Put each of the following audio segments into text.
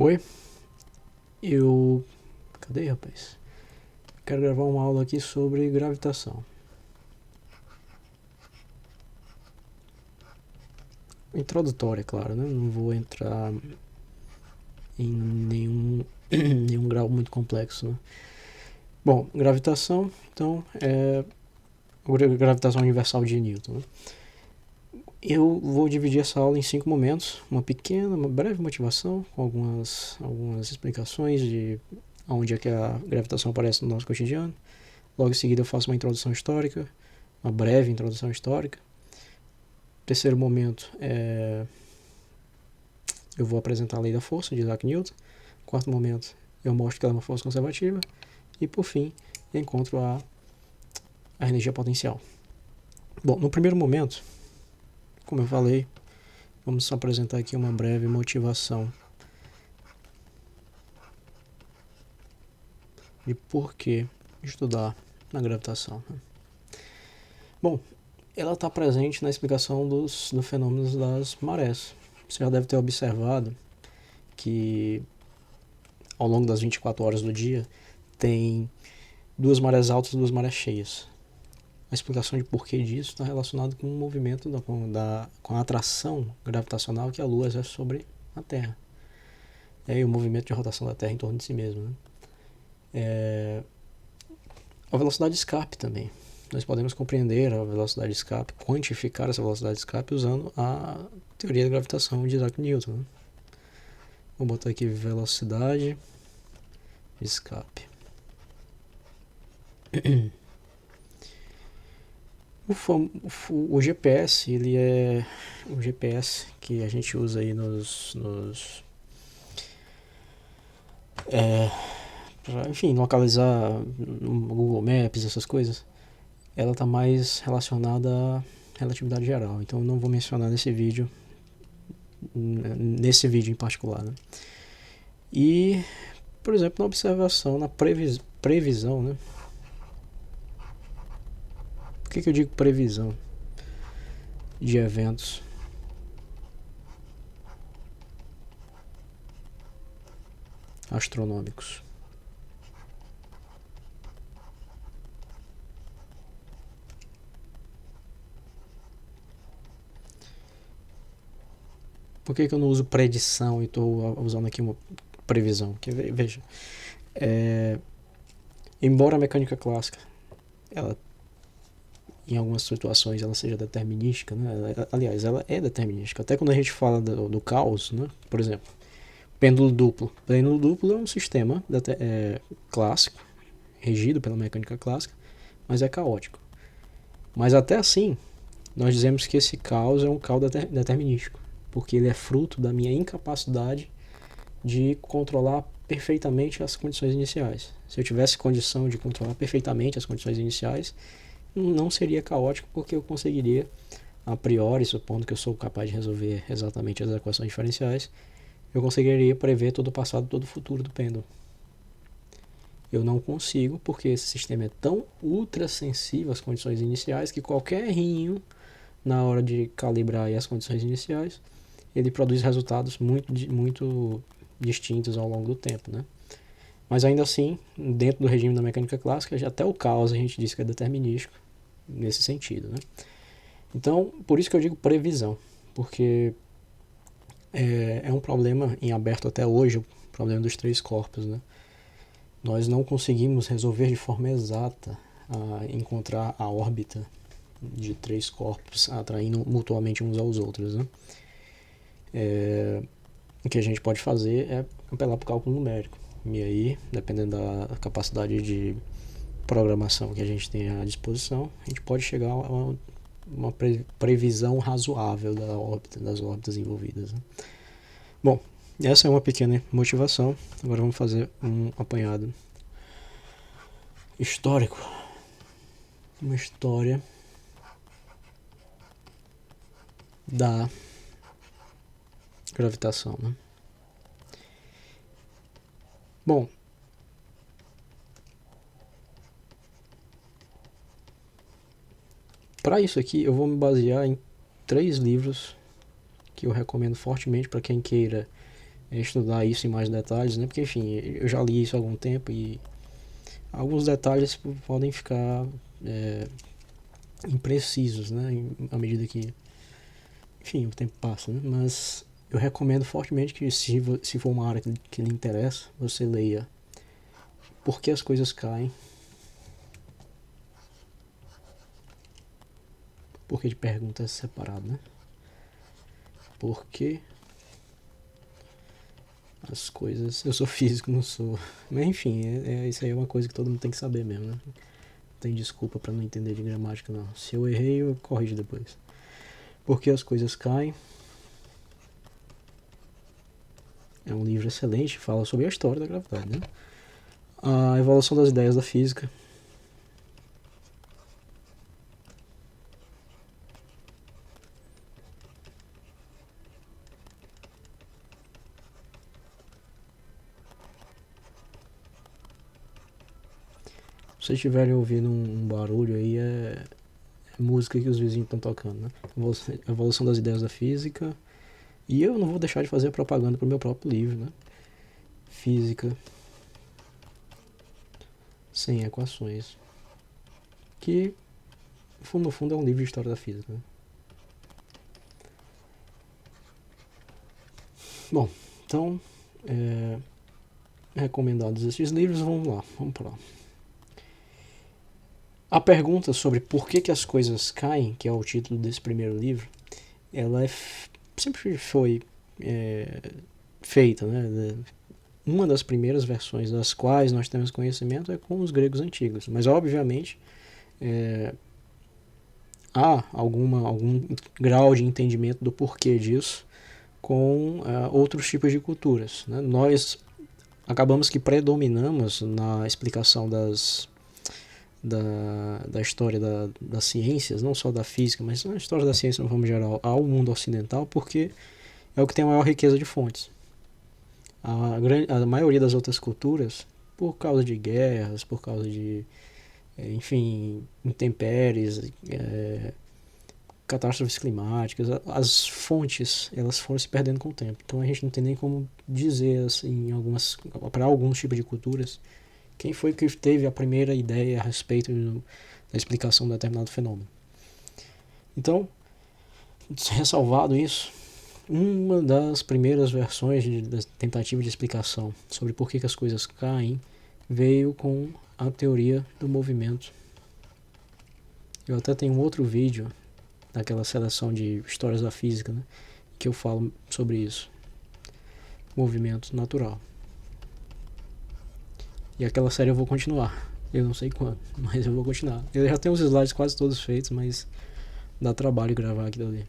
Oi, eu. Cadê, rapaz? Quero gravar uma aula aqui sobre gravitação. Introdutória, claro, né? Não vou entrar em nenhum grau muito complexo, né? Bom, gravitação, então, é a gravitação universal de Newton, né? Eu vou dividir essa aula em 5 momentos, uma breve motivação, com algumas explicações de onde é que a gravitação aparece no nosso cotidiano. Logo em seguida eu faço uma introdução histórica, uma breve introdução histórica. Terceiro momento, eu vou apresentar a lei da força de Isaac Newton. Quarto momento, eu mostro que ela é uma força conservativa. E por fim, eu encontro a energia potencial. Bom, no primeiro momento, como eu falei, vamos apresentar aqui uma breve motivação de por que estudar na gravitação. Bom, ela está presente na explicação dos fenômenos das marés. Você já deve ter observado que ao longo das 24 horas do dia tem 2 marés altas e 2 marés cheias. A explicação de porquê disso está relacionado com o movimento com a atração gravitacional que a Lua exerce sobre a Terra. E o movimento de rotação da Terra em torno de si mesmo, né? A velocidade de escape também. Nós podemos compreender a velocidade de escape, quantificar essa velocidade de escape usando a teoria da gravitação de Isaac Newton, né? Vou botar aqui velocidade de escape. O GPS, ele é o GPS que a gente usa aí pra, enfim, localizar no Google Maps, essas coisas. Ela está mais relacionada à relatividade geral, então eu não vou mencionar nesse vídeo em particular, né? E, por exemplo, na observação, na previsão, né? Por que eu digo previsão de eventos? Astronômicos. Por que eu não uso predição e estou usando aqui uma previsão? Porque, veja, embora a mecânica clássica, ela, em algumas situações, ela seja determinística, né? Aliás, ela é determinística. Até quando a gente fala do caos, né? Por exemplo, pêndulo duplo. Pêndulo duplo é um sistema clássico, regido pela mecânica clássica, mas é caótico. Mas até assim, nós dizemos que esse caos é um caos determinístico, porque ele é fruto da minha incapacidade de controlar perfeitamente as condições iniciais. Se eu tivesse condição de controlar perfeitamente as condições iniciais, não seria caótico, porque eu conseguiria, a priori, supondo que eu sou capaz de resolver exatamente as equações diferenciais, eu conseguiria prever todo o passado e todo o futuro do pêndulo. Eu não consigo, porque esse sistema é tão ultra sensível às condições iniciais que qualquer errinho na hora de calibrar as condições iniciais, ele produz resultados muito distintos ao longo do tempo, né? Mas ainda assim, dentro do regime da mecânica clássica, até o caos a gente diz que é determinístico nesse sentido, né? Então, por isso que eu digo previsão, porque é um problema em aberto até hoje, o problema dos 3 corpos, né? Nós não conseguimos resolver de forma exata encontrar a órbita de 3 corpos atraindo mutuamente uns aos outros, né? O que a gente pode fazer é apelar para o cálculo numérico. E aí, dependendo da capacidade de programação que a gente tem à disposição, a gente pode chegar a uma previsão razoável das órbitas envolvidas, né? Bom, essa é uma pequena motivação. Agora vamos fazer um apanhado histórico. Uma história da gravitação, né? Bom, para isso aqui eu vou me basear em 3 livros que eu recomendo fortemente para quem queira estudar isso em mais detalhes, né? Porque, enfim, eu já li isso há algum tempo e alguns detalhes podem ficar imprecisos, né? À medida que, enfim, o tempo passa, né? Mas eu recomendo fortemente que, se for uma área que lhe interessa, você leia Por que as Coisas Caem, porque de perguntas separado, né? Por que as coisas... Eu sou físico, não sou... Mas, enfim, isso aí é uma coisa que todo mundo tem que saber mesmo, né? Não tem desculpa pra não entender de gramática, não. Se eu errei, eu corrijo depois. Por que as Coisas Caem é um livro excelente, fala sobre a história da gravidade, né? A evolução das ideias da física. Se vocês estiverem ouvindo um barulho aí, é música que os vizinhos estão tocando, né? A evolução das ideias da física. E eu não vou deixar de fazer propaganda pro meu próprio livro, né? Física sem equações. Que, no fundo, é um livro de história da física, né? Bom, então, recomendados esses livros, vamos lá, vamos para lá. A pergunta sobre por que as coisas caem, que é o título desse primeiro livro, ela sempre foi feita, né? Uma das primeiras versões das quais nós temos conhecimento é com os gregos antigos, mas obviamente há algum grau de entendimento do porquê disso com outros tipos de culturas, né? Nós acabamos que predominamos na explicação da história das ciências, não só da física, mas na história da ciência, no forma geral, ao mundo ocidental, porque é o que tem a maior riqueza de fontes. A maioria das outras culturas, por causa de guerras, por causa de, enfim, intempéries, catástrofes climáticas, as fontes elas foram se perdendo com o tempo. Então a gente não tem nem como dizer assim, para alguns tipos de culturas, quem foi que teve a primeira ideia a respeito da explicação de determinado fenômeno. Então, ressalvado isso, uma das primeiras versões da tentativa de explicação sobre por que as coisas caem veio com a teoria do movimento. Eu até tenho um outro vídeo daquela seleção de histórias da física, né, que eu falo sobre isso. Movimento natural. E aquela série eu vou continuar. Eu não sei quando, mas eu vou continuar. Eu já tenho os slides quase todos feitos, mas dá trabalho gravar aquilo ali.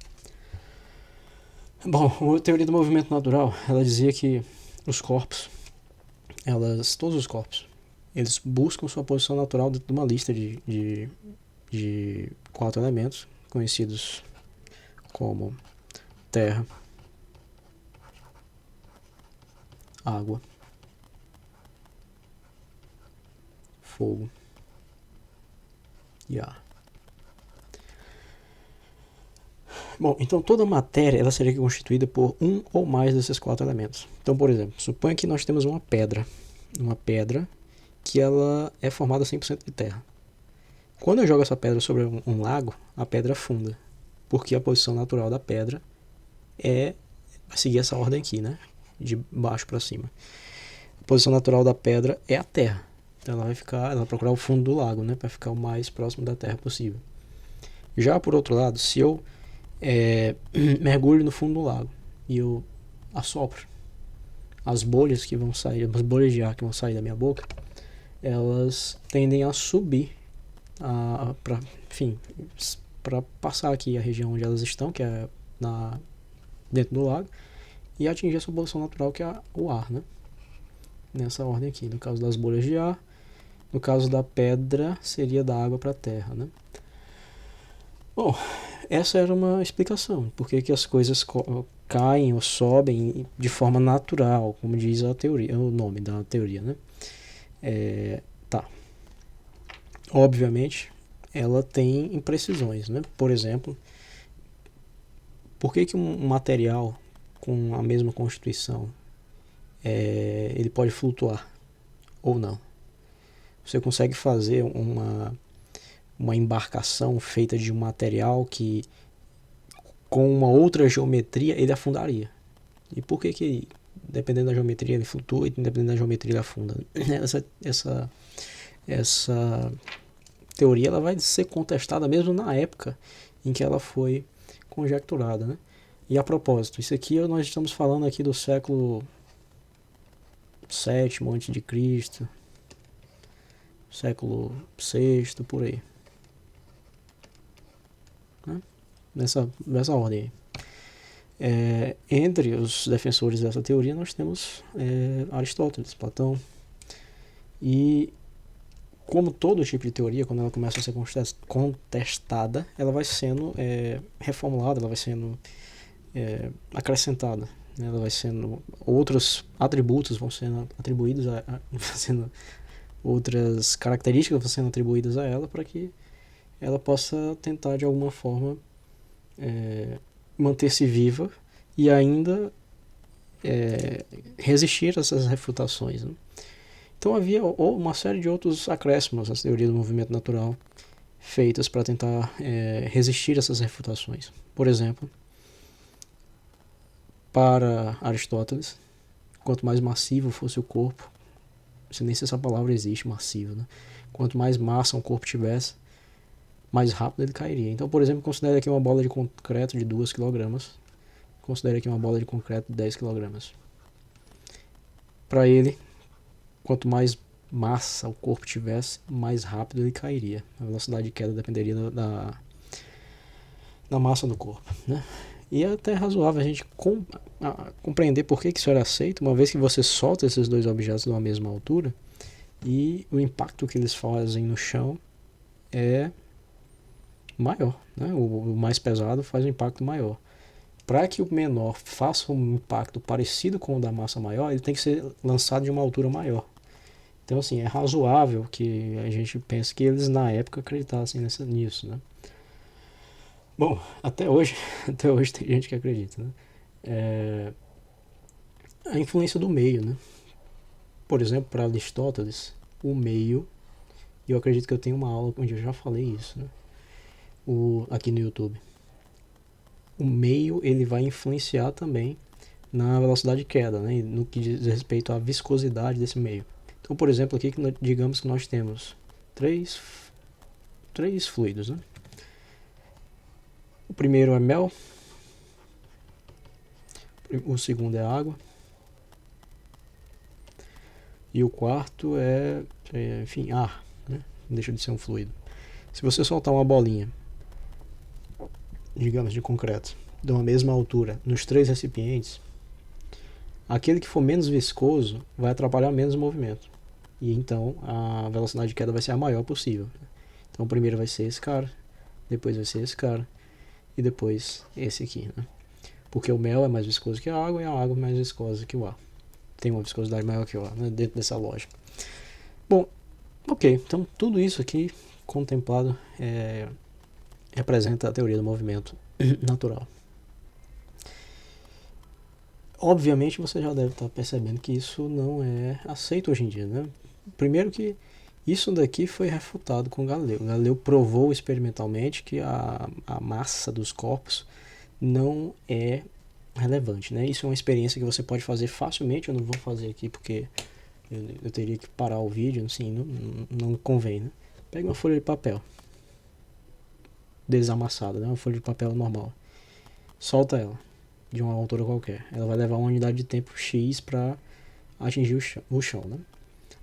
Bom, a teoria do movimento natural, ela dizia que os corpos, todos os corpos, eles buscam sua posição natural dentro de uma lista de 4 elementos, conhecidos como terra, água, fogo e ar. Bom, então toda matéria ela seria constituída por um ou mais desses 4 elementos. Então, por exemplo, suponha que nós temos uma pedra que ela é formada 100% de terra. Quando eu jogo essa pedra sobre um lago, a pedra afunda, porque a posição natural da pedra é seguir essa ordem aqui, né? De baixo para cima. A posição natural da pedra é a terra. Então ela vai procurar o fundo do lago, né? Para ficar o mais próximo da terra possível. Já por outro lado, se eu mergulho no fundo do lago e eu assopro, as bolhas que vão sair, as bolhas de ar que vão sair da minha boca, elas tendem a subir para passar aqui a região onde elas estão, que é dentro do lago, e atingir a sua posição natural, que é o ar, né? Nessa ordem aqui, no caso das bolhas de ar, no caso da pedra seria da água para a terra, né? Bom, essa era uma explicação, por que as coisas caem ou sobem de forma natural, como diz a teoria, o nome da teoria, né? Tá. Obviamente, ela tem imprecisões, né? Por exemplo, por que um material com a mesma constituição ele pode flutuar ou não. Você consegue fazer uma embarcação feita de um material que, com uma outra geometria, ele afundaria. E por que dependendo da geometria ele flutua e dependendo da geometria ele afunda? Essa teoria ela vai ser contestada mesmo na época em que ela foi conjecturada, né? E a propósito, isso aqui nós estamos falando aqui do século VII a.C., século VI, por aí, né? Nessa ordem aí. Entre os defensores dessa teoria nós temos Aristóteles, Platão. E como todo tipo de teoria, quando ela começa a ser contestada, ela vai sendo reformulada, ela vai sendo acrescentada, né? Ela vai sendo, outros atributos vão sendo atribuídos outras características vão sendo atribuídas a ela, para que ela possa tentar de alguma forma manter-se viva e ainda resistir a essas refutações, né? Então havia uma série de outros acréscimos às teorias do movimento natural feitas para tentar resistir a essas refutações. Por exemplo, para Aristóteles, quanto mais massivo fosse o corpo, não sei nem se essa palavra existe, massivo, né? Quanto mais massa um corpo tivesse, mais rápido ele cairia. Então, por exemplo, considere aqui uma bola de concreto de 2 kg. Considere aqui uma bola de concreto de 10 kg. Para ele, quanto mais massa o corpo tivesse, mais rápido ele cairia. A velocidade de queda dependeria da massa do corpo, né? E é até razoável a gente compreender por que isso era aceito, uma vez que você solta esses dois objetos de uma mesma altura e o impacto que eles fazem no chão é maior, né? O mais pesado faz um impacto maior. Para que o menor faça um impacto parecido com o da massa maior, ele tem que ser lançado de uma altura maior. Então, assim, é razoável que a gente pense que eles na época acreditassem nisso, né? Bom, até hoje tem gente que acredita, né? A influência do meio, né? Por exemplo, para Aristóteles, o meio, e eu acredito que eu tenho uma aula onde eu já falei isso, né? Aqui no YouTube. O meio, ele vai influenciar também na velocidade de queda, né? No que diz respeito à viscosidade desse meio. Então, por exemplo, aqui digamos que nós temos três fluidos, né? O primeiro é mel, o segundo é água e o quarto enfim, ar, né? Não deixa de ser um fluido. Se você soltar uma bolinha, digamos, de concreto, de uma mesma altura, nos 3 recipientes, aquele que for menos viscoso vai atrapalhar menos o movimento. E então a velocidade de queda vai ser a maior possível. Então o primeiro vai ser esse cara, depois vai ser esse cara, e depois esse aqui, né? Porque o mel é mais viscoso que a água e a água é mais viscosa que o ar. Tem uma viscosidade maior que o ar, né? Dentro dessa lógica. Bom, ok, então tudo isso aqui contemplado representa a teoria do movimento natural. Obviamente você já deve estar percebendo que isso não é aceito hoje em dia, né? Primeiro que isso daqui foi refutado com Galileu. Galileu provou experimentalmente que a massa dos corpos não é relevante, né? Isso é uma experiência que você pode fazer facilmente. Eu não vou fazer aqui porque eu teria que parar o vídeo, assim, não convém, né? Pega uma folha de papel desamassada, né? Uma folha de papel normal. Solta ela de uma altura qualquer. Ela vai levar uma unidade de tempo X para atingir o chão, né?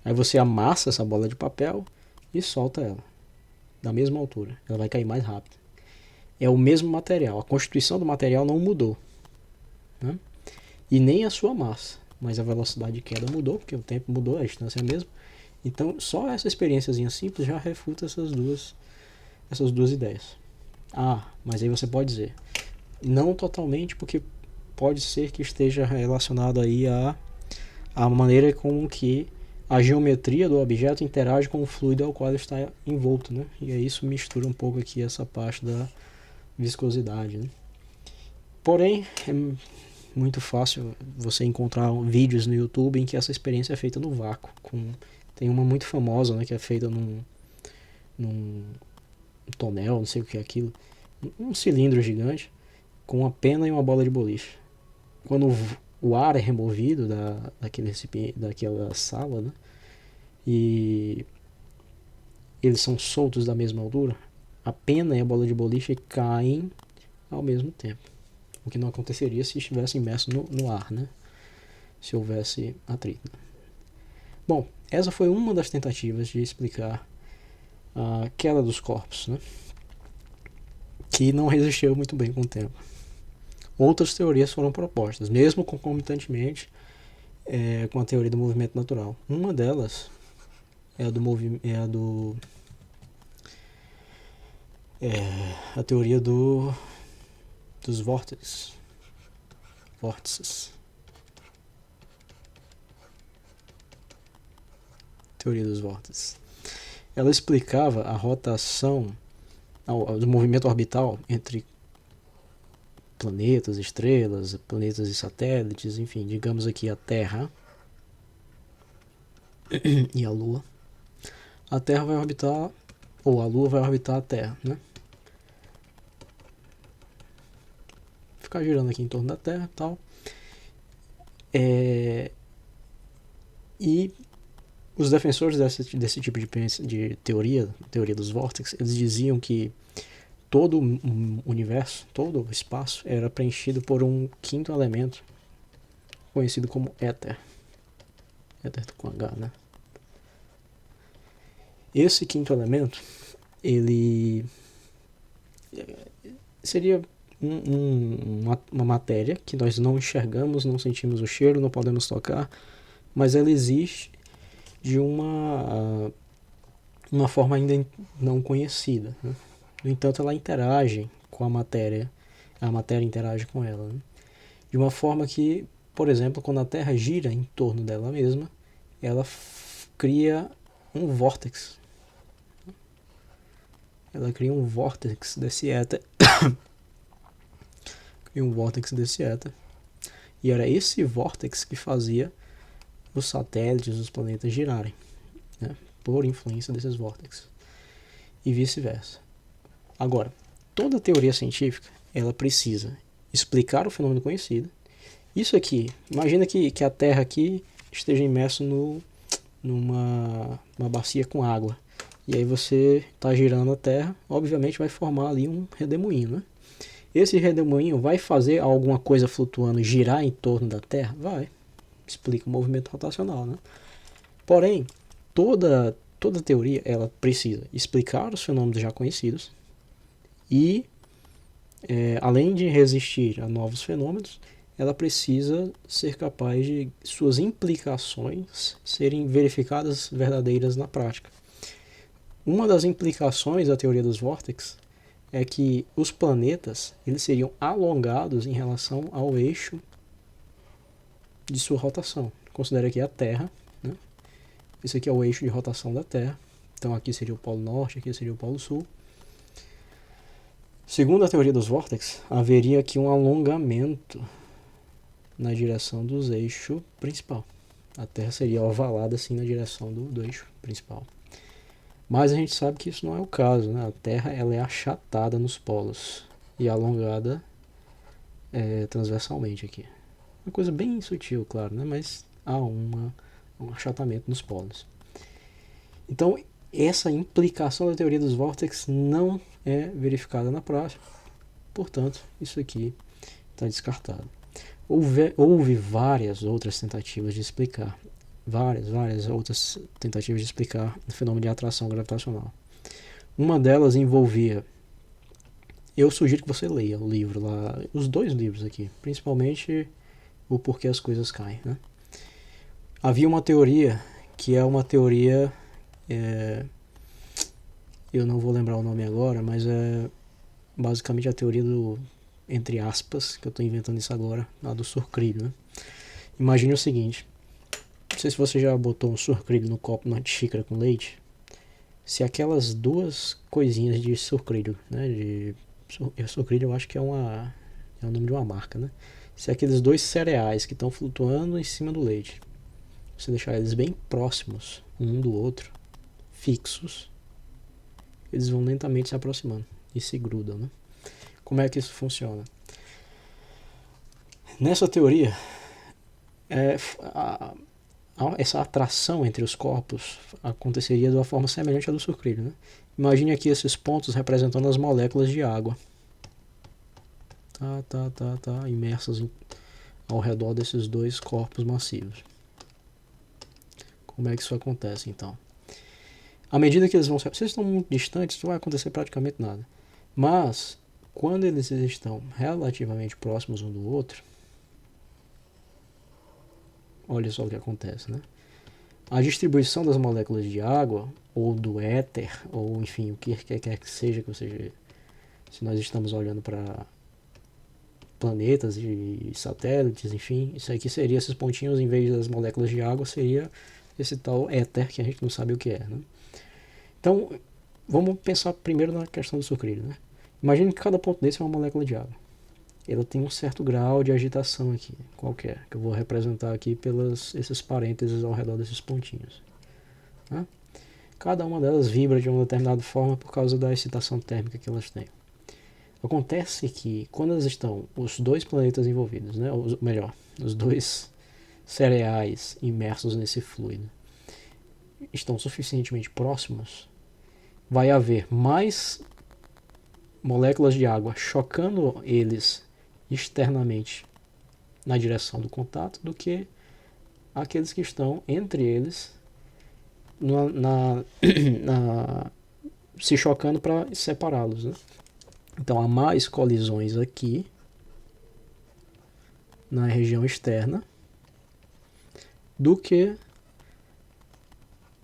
Aí você amassa essa bola de papel e solta ela da mesma altura. Ela vai cair mais rápido. É o mesmo material. A constituição do material não mudou, né? E nem a sua massa. Mas a velocidade de queda mudou, porque o tempo mudou, a distância é a mesma. Então, só essa experiênciazinha simples já refuta essas duas ideias. Mas aí você pode dizer, não totalmente, porque pode ser que esteja relacionado aí a maneira com que a geometria do objeto interage com o fluido ao qual ele está envolto, né? E aí isso mistura um pouco aqui essa parte da viscosidade, né? Porém, muito fácil você encontrar vídeos no YouTube em que essa experiência é feita no vácuo. Tem uma muito famosa, né, que é feita num tonel, não sei o que é aquilo, um cilindro gigante com uma pena e uma bola de boliche. Quando o ar é removido daquele recipiente, daquela sala, né, e eles são soltos da mesma altura, a pena e a bola de boliche caem ao mesmo tempo. O que não aconteceria se estivesse imerso no ar, né? Se houvesse atrito. Bom, essa foi uma das tentativas de explicar a queda dos corpos, né? Que não resistiu muito bem com o tempo. Outras teorias foram propostas, mesmo concomitantemente com a teoria do movimento natural. Uma delas é a teoria dos vórtices. Teoria dos vórtices. Ela explicava a rotação, o movimento orbital entre planetas, estrelas, planetas e satélites, enfim, digamos aqui a Terra e a Lua. A Terra vai orbitar, ou a Lua vai orbitar a Terra, né? Ficar girando aqui em torno da Terra e tal. E os defensores desse tipo de teoria dos vórtices, eles diziam que todo o universo, todo o espaço era preenchido por um quinto elemento conhecido como éter. Éter com H, né? Esse quinto elemento, ele seria uma matéria que nós não enxergamos, não sentimos o cheiro, não podemos tocar, mas ela existe de uma forma ainda não conhecida, né? No entanto, ela interage com a matéria interage com ela, né? De uma forma que, por exemplo, quando a Terra gira em torno dela mesma, ela cria um vórtex. Ela cria um vórtex desse éter. E era esse vórtex que fazia os satélites, os planetas girarem, né? Por influência desses vórtices. E vice-versa. Agora, toda teoria científica, ela precisa explicar o fenômeno conhecido. Isso aqui, imagina que a Terra aqui esteja imerso numa bacia com água. E aí você está girando a Terra, obviamente vai formar ali um redemoinho, né? Esse redemoinho vai fazer alguma coisa flutuando girar em torno da Terra? Vai. Explica o movimento rotacional, né? Porém, toda teoria, ela precisa explicar os fenômenos já conhecidos e, além de resistir a novos fenômenos, ela precisa ser capaz de suas implicações serem verificadas verdadeiras na prática. Uma das implicações da teoria dos vórtices é que os planetas eles seriam alongados em relação ao eixo de sua rotação. Considere aqui a Terra, né? Esse aqui é o eixo de rotação da Terra. Então aqui seria o Polo Norte, aqui seria o Polo Sul. Segundo a teoria dos vórtices, haveria aqui um alongamento na direção dos eixos principal. A Terra seria ovalada assim na direção do eixo principal. Mas a gente sabe que isso não é o caso, né? A Terra ela é achatada nos polos e alongada transversalmente aqui. Uma coisa bem sutil, claro, né? Mas há um achatamento nos polos. Então, essa implicação da teoria dos vórtices não é verificada na prática. Portanto, isso aqui está descartado. Houve várias outras tentativas de explicar. Várias outras tentativas de explicar o fenômeno de atração gravitacional. Uma delas envolvia... Eu sugiro que você leia o livro lá, os dois livros aqui, principalmente o Porquê as Coisas Caem, né? Havia uma teoria que é uma teoria... eu não vou lembrar o nome agora, mas é basicamente a teoria do, entre aspas, que eu estou inventando isso agora, a do sucrilho, né? Imagine o seguinte, não sei se você já botou um sucrilho no copo, numa xícara com leite, se aquelas duas coisinhas de sucrilho, né, sucrilho eu acho que é o nome de uma marca, né? Se aqueles dois cereais que estão flutuando em cima do leite, você deixar eles bem próximos um do outro, fixos, eles vão lentamente se aproximando e se grudam, né? Como é que isso funciona? Nessa teoria, essa atração entre os corpos aconteceria de uma forma semelhante à do sucrilho, né? Imagine aqui esses pontos representando as moléculas de água. Imersas ao redor desses dois corpos massivos. Como é que isso acontece, então? À medida que eles vão... Se eles estão muito distantes, não vai acontecer praticamente nada. Mas, quando eles estão relativamente próximos um do outro, olha só o que acontece, né? A distribuição das moléculas de água, ou do éter, ou enfim, o que quer que seja, se nós estamos olhando para planetas e satélites, enfim, isso aqui seria esses pontinhos, em vez das moléculas de água, seria esse tal éter, que a gente não sabe o que é, né? Então, vamos pensar primeiro na questão do sucrilho, né? Imagine que cada ponto desse é uma molécula de água. Ela tem um certo grau de agitação aqui, qualquer, que eu vou representar aqui pelos esses parênteses ao redor desses pontinhos. Né? Cada uma delas vibra de uma determinada forma por causa da excitação térmica que elas têm. Acontece que quando elas estão, os dois planetas envolvidos, né, os dois cereais imersos nesse fluido, estão suficientemente próximos, vai haver mais moléculas de água chocando eles externamente na direção do contato do que aqueles que estão entre eles se chocando para separá-los, né? Então há mais colisões aqui na região externa do que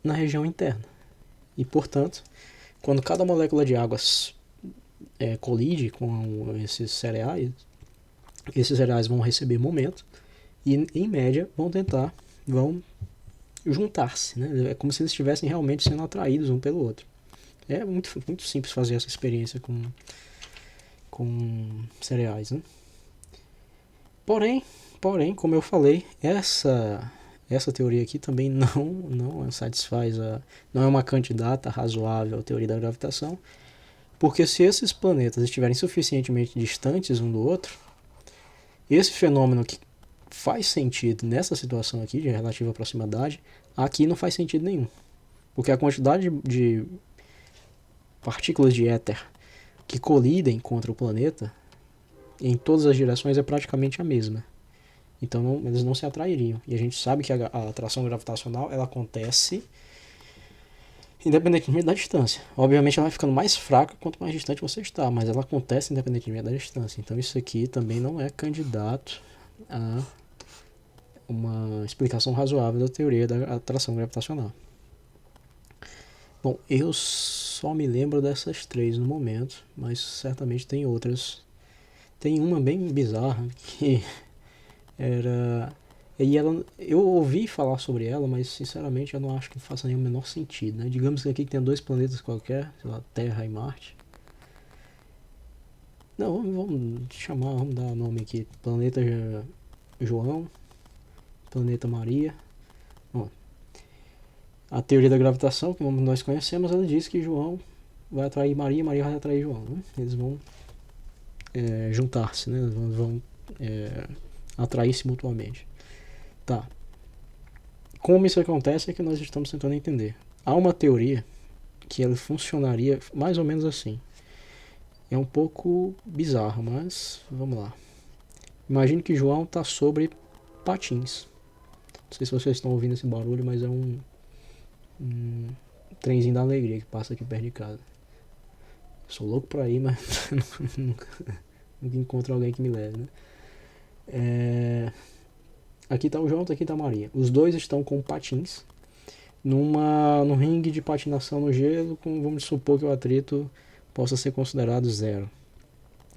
na região interna. E, portanto, quando cada molécula de água colide com esses cereais vão receber momento e, em média, vão juntar-se, né? É como se eles estivessem realmente sendo atraídos um pelo outro. É muito, muito simples fazer essa experiência com cereais, né? Porém, como eu falei, essa teoria aqui também não satisfaz não é uma candidata razoável à teoria da gravitação, porque se esses planetas estiverem suficientemente distantes um do outro, esse fenômeno que faz sentido nessa situação aqui de relativa proximidade, aqui não faz sentido nenhum, porque a quantidade de partículas de éter que colidem contra o planeta em todas as direções é praticamente a mesma. Então eles não se atrairiam. E a gente sabe que a atração gravitacional ela acontece independentemente da distância. Obviamente ela vai ficando mais fraca quanto mais distante você está, mas ela acontece independentemente da distância. Então isso aqui também não é candidato a uma explicação razoável da teoria da atração gravitacional. Bom, eu só me lembro dessas três no momento, mas certamente tem outras. Tem uma bem bizarra que era... E eu ouvi falar sobre ela, mas sinceramente eu não acho que faça nenhum menor sentido, né? Digamos que aqui tem dois planetas qualquer, sei lá, Terra e Marte. Não, vamos dar nome aqui. Planeta João, planeta Maria. Bom, a teoria da gravitação, que nós conhecemos, ela diz que João vai atrair Maria, Maria vai atrair João, né? Eles vão juntar-se, né? Vão atrair-se mutuamente. Tá. Como isso acontece é que nós estamos tentando entender. Há uma teoria que ela funcionaria mais ou menos assim. É um pouco bizarro, mas vamos lá. Imagine que João está sobre patins. Não sei se vocês estão ouvindo esse barulho, mas é um trenzinho da alegria que passa aqui perto de casa. Sou louco pra ir, mas nunca encontro alguém que me leve, né? Aqui tá o João, aqui tá a Maria. Os dois estão com patins num ringue de patinação no gelo, vamos supor que o atrito possa ser considerado zero.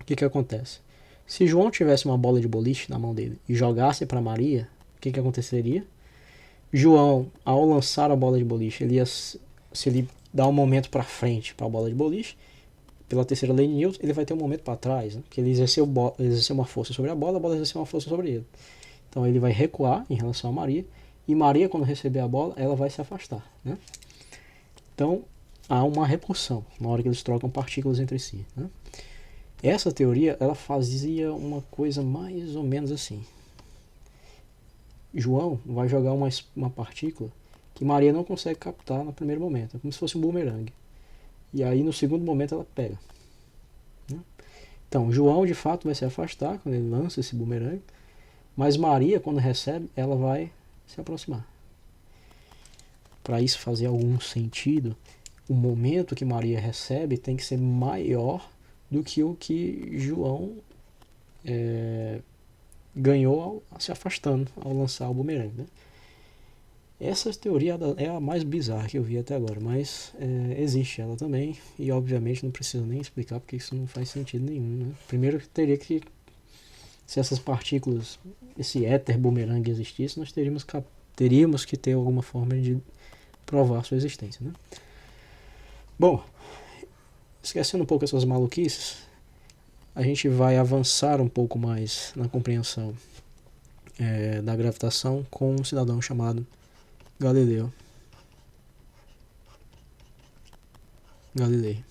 O que acontece? Se João tivesse uma bola de boliche na mão dele e jogasse para Maria, o que aconteceria? João, ao lançar a bola de boliche, se ele dá um momento para frente para a bola de boliche, pela terceira lei de Newton, ele vai ter um momento para trás, né? Porque ele exerceu uma força sobre a bola exerceu uma força sobre ele. Então ele vai recuar em relação a Maria, e Maria, quando receber a bola, ela vai se afastar, né? Então há uma repulsão na hora que eles trocam partículas entre si, né? Essa teoria, ela fazia uma coisa mais ou menos assim. João vai jogar uma partícula que Maria não consegue captar no primeiro momento. É como se fosse um bumerangue. E aí no segundo momento ela pega, né? Então João de fato vai se afastar quando ele lança esse bumerangue, mas Maria, quando recebe, ela vai se aproximar. Para isso fazer algum sentido, o momento que Maria recebe tem que ser maior do que o que João ganhou se afastando ao lançar o bumerangue, né? Essa teoria é a mais bizarra que eu vi até agora, mas existe ela também, e obviamente não preciso nem explicar porque isso não faz sentido nenhum, né? Primeiro teria que, se essas partículas, esse éter bumerangue existisse, nós teríamos que ter alguma forma de provar sua existência, né? Bom, esquecendo um pouco essas maluquices, a gente vai avançar um pouco mais na compreensão da gravitação com um cidadão chamado Galileu Galilei.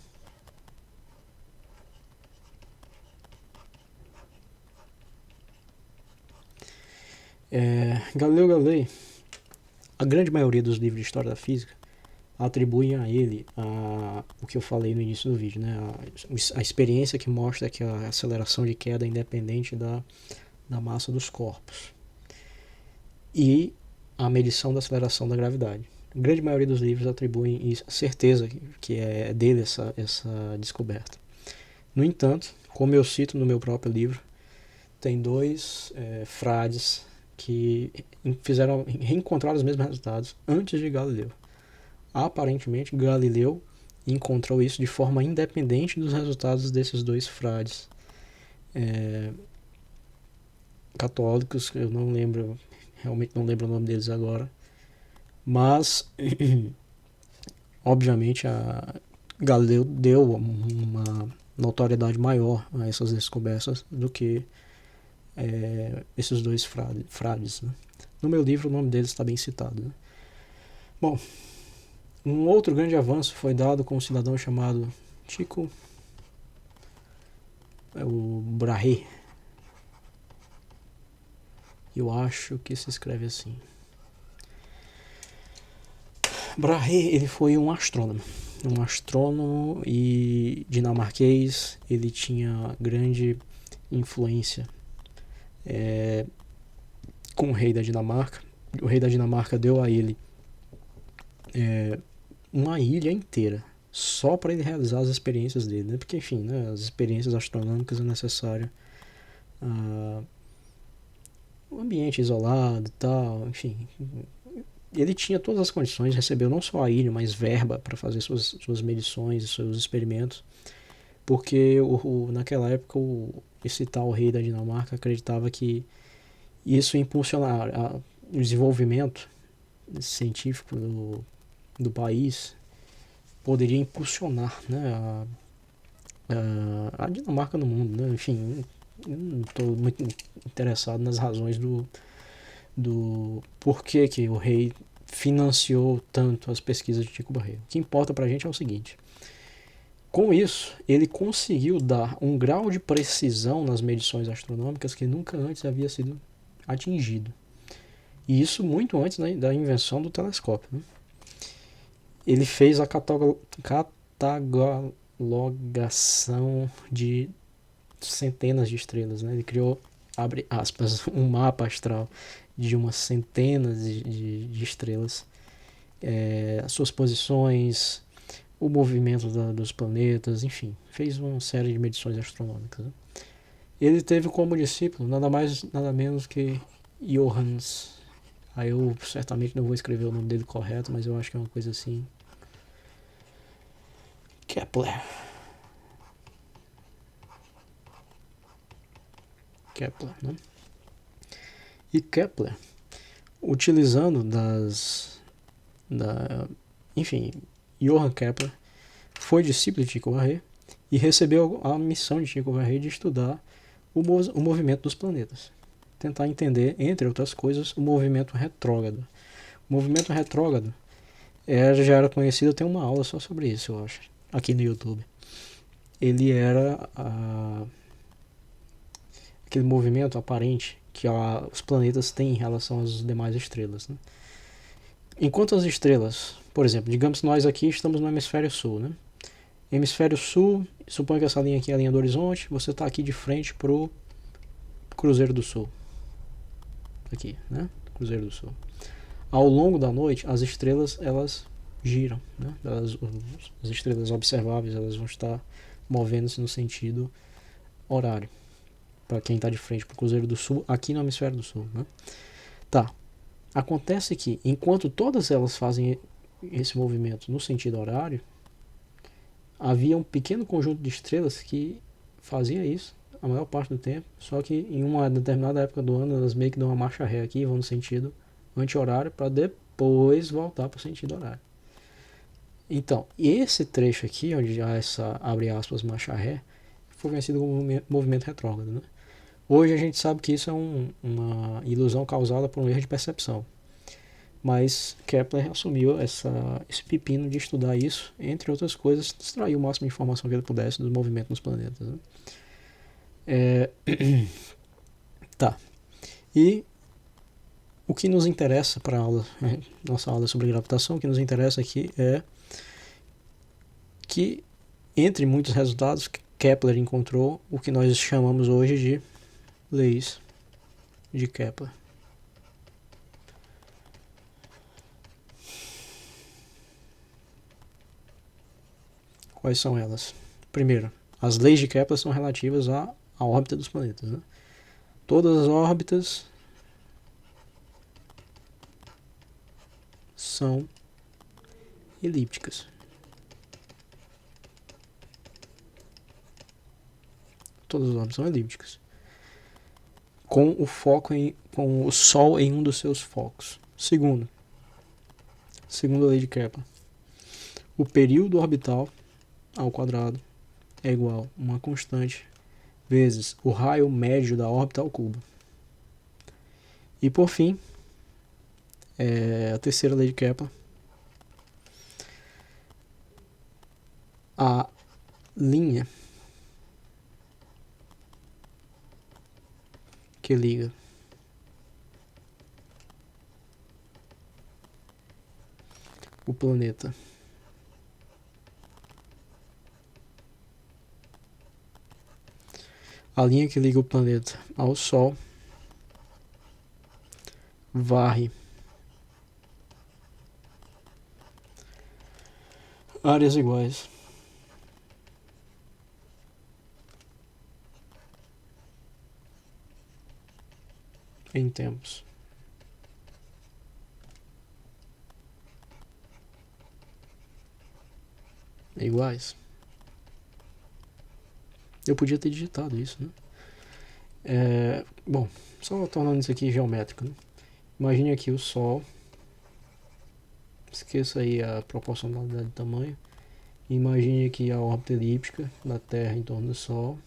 Galileu Galilei, a grande maioria dos livros de história da física atribuem a ele o que eu falei no início do vídeo, né? A experiência que mostra que a aceleração de queda é independente da massa dos corpos e a medição da aceleração da gravidade. A grande maioria dos livros atribuem isso, certeza que é dele essa descoberta. No entanto, como eu cito no meu próprio livro, tem dois frades que reencontraram os mesmos resultados antes de Galileu. Aparentemente, Galileu encontrou isso de forma independente dos resultados desses dois frades católicos. Eu não lembro, realmente não lembro o nome deles agora, mas obviamente Galileu deu uma notoriedade maior a essas descobertas do que esses dois frades, né? No meu livro o nome deles está bem citado, né? Bom, um outro grande avanço foi dado com um cidadão chamado Tycho Brahe. Eu acho que se escreve assim. Brahe, ele foi um astrônomo e dinamarquês. Ele tinha grande influência com o rei da Dinamarca. O rei da Dinamarca deu a ele uma ilha inteira só para ele realizar as experiências dele, né? Porque, enfim, né, as experiências astronômicas é necessário um ambiente isolado e tal, enfim. Ele tinha todas as condições, recebeu não só a ilha, mas verba para fazer suas medições e seus experimentos, porque naquela época esse tal rei da Dinamarca acreditava que isso ia impulsionar o desenvolvimento científico do país, poderia impulsionar, né, a Dinamarca no mundo, né? Enfim, eu não estou muito interessado nas razões do porquê que o rei financiou tanto as pesquisas de Tycho Brahe. O que importa pra gente é o seguinte: com isso, ele conseguiu dar um grau de precisão nas medições astronômicas que nunca antes havia sido atingido. E isso muito antes, né, da invenção do telescópio, né? Ele fez a catalogação de centenas de estrelas, né? Ele criou, abre aspas, um mapa astral de umas centenas de estrelas, as suas posições, o movimento dos planetas, enfim, fez uma série de medições astronômicas, né? Ele teve como discípulo nada mais, nada menos que Johannes. Aí eu certamente não vou escrever o nome dele correto, mas eu acho que é uma coisa assim. Kepler, né? E Kepler, utilizando enfim, Johann Kepler foi discípulo de Tycho Brahe e recebeu a missão de Tycho Brahe de estudar o movimento dos planetas. Tentar entender, entre outras coisas, o movimento retrógrado. O movimento retrógrado já era conhecido, tem uma aula só sobre isso, eu acho, aqui no YouTube. Ele era aquele movimento aparente que os planetas têm em relação às demais estrelas, né? Enquanto as estrelas, por exemplo, digamos que nós aqui estamos no hemisfério sul, né? Hemisfério sul, suponha que essa linha aqui é a linha do horizonte, você está aqui de frente pro Cruzeiro do Sul. Aqui, né? Cruzeiro do Sul. Ao longo da noite, as estrelas, elas giram, né? As estrelas observáveis, elas vão estar movendo-se no sentido horário. Para quem está de frente pro Cruzeiro do Sul, aqui no hemisfério do sul, né? Tá. Acontece que, enquanto todas elas fazem esse movimento no sentido horário, havia um pequeno conjunto de estrelas que fazia isso a maior parte do tempo, só que em uma determinada época do ano elas meio que dão uma marcha ré aqui, vão no sentido anti-horário para depois voltar para o sentido horário. Então, esse trecho aqui, onde há essa, abre aspas, marcha ré, foi conhecido como movimento retrógrado, né? Hoje a gente sabe que isso é uma ilusão causada por um erro de percepção. Mas Kepler assumiu esse pepino de estudar isso, entre outras coisas, extrair o máximo de informação que ele pudesse do movimento dos planetas, né? Tá. E o que nos interessa para a aula, nossa aula sobre gravitação, o que nos interessa aqui é que, entre muitos resultados, Kepler encontrou o que nós chamamos hoje de leis de Kepler. Quais são elas? Primeiro, as leis de Kepler são relativas à órbita dos planetas, né? Todas as órbitas são elípticas. Todas as órbitas são elípticas. Com o Sol em um dos seus focos. Segunda lei de Kepler. O período orbital ao quadrado é igual a uma constante vezes o raio médio da órbita ao cubo. E por fim, a terceira lei de Kepler. A linha que liga o planeta ao Sol varre áreas iguais em tempos iguais. Eu podia ter digitado isso, né? Bom, só tornando isso aqui geométrico, né? Imagine aqui o Sol. Esqueça aí a proporcionalidade de tamanho. Imagine aqui a órbita elíptica da Terra em torno do Sol.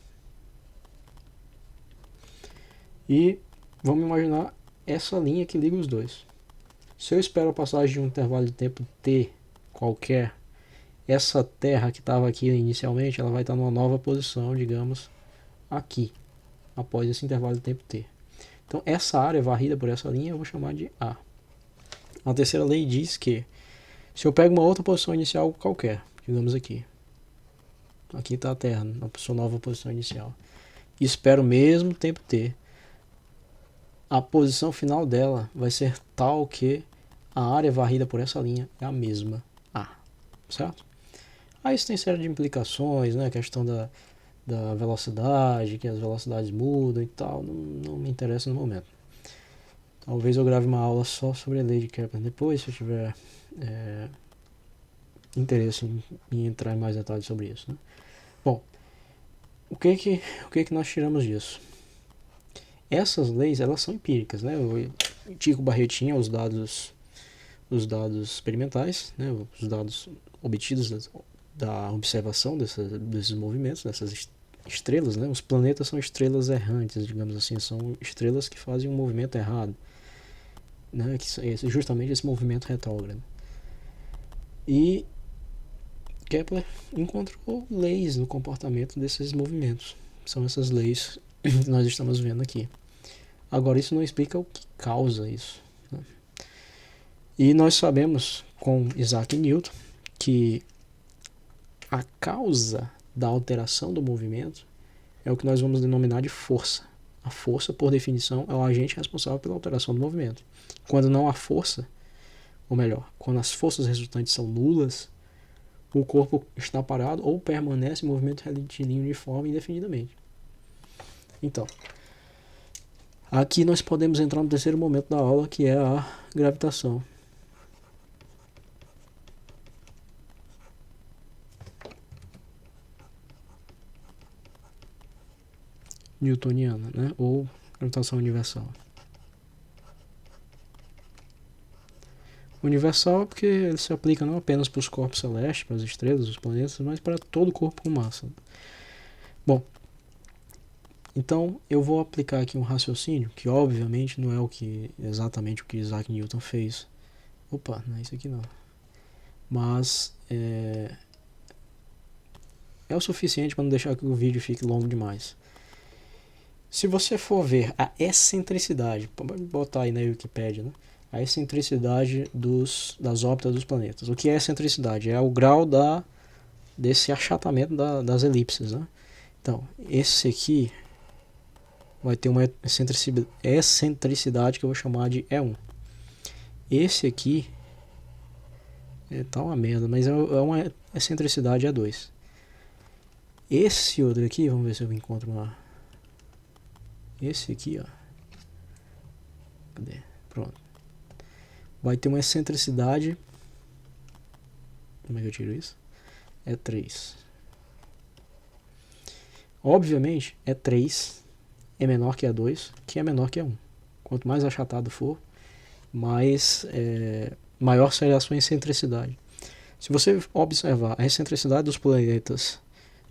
E vamos imaginar essa linha que liga os dois. Se eu espero a passagem de um intervalo de tempo t qualquer, essa Terra que estava aqui inicialmente, ela vai estar numa nova posição, digamos, aqui, após esse intervalo de tempo t. Então essa área varrida por essa linha eu vou chamar de A. A terceira lei diz que se eu pego uma outra posição inicial qualquer, digamos aqui está a Terra, na sua nova posição inicial, e espero o mesmo tempo t, a posição final dela vai ser tal que a área varrida por essa linha é a mesma A, certo? Aí isso tem série de implicações, né? A questão da velocidade, que as velocidades mudam e tal, não me interessa no momento. Talvez eu grave uma aula só sobre a lei de Kepler depois, se eu tiver interesse em entrar em mais detalhes sobre isso, né? Bom, o que nós tiramos disso? Essas leis, elas são empíricas, né? O Tycho Brahe tinha os dados experimentais, né? Os dados obtidos da observação desses movimentos, dessas estrelas, né? Os planetas são estrelas errantes, digamos assim, são estrelas que fazem um movimento errado, né? Que é justamente esse movimento retrógrado. E Kepler encontrou leis no comportamento desses movimentos. São essas leis que nós estamos vendo aqui. Agora, isso não explica o que causa isso, né? E nós sabemos com Isaac Newton que a causa da alteração do movimento é o que nós vamos denominar de força. A força, por definição, é o agente responsável pela alteração do movimento. Quando não há força, ou melhor, quando as forças resultantes são nulas, o corpo está parado ou permanece em movimento retilíneo uniforme indefinidamente. Então, aqui nós podemos entrar no terceiro momento da aula, que é a gravitação. Newtoniana, né? Ou gravitação universal. Universal porque ele se aplica não apenas para os corpos celestes, para as estrelas, os planetas, mas para todo o corpo com massa. Bom, então eu vou aplicar aqui um raciocínio que obviamente não é exatamente o que Isaac Newton fez. Opa, não é isso aqui não. Mas é o suficiente para não deixar que o vídeo fique longo demais. Se você for ver a excentricidade, pode botar aí na Wikipedia, né? A excentricidade das órbitas dos planetas. O que é excentricidade? É o grau desse achatamento das elipses, né? Então, esse aqui vai ter uma excentricidade que eu vou chamar de E1. Esse aqui tá uma merda, mas é uma excentricidade E2. Esse outro aqui, vamos ver se eu encontro uma... Esse aqui, ó. Cadê? Pronto. Vai ter uma excentricidade... Como é que eu tiro isso? E3. Obviamente, E3 é menor que E2, que é menor que E1. Quanto mais achatado for, maior será a sua excentricidade. Se você observar a excentricidade dos planetas,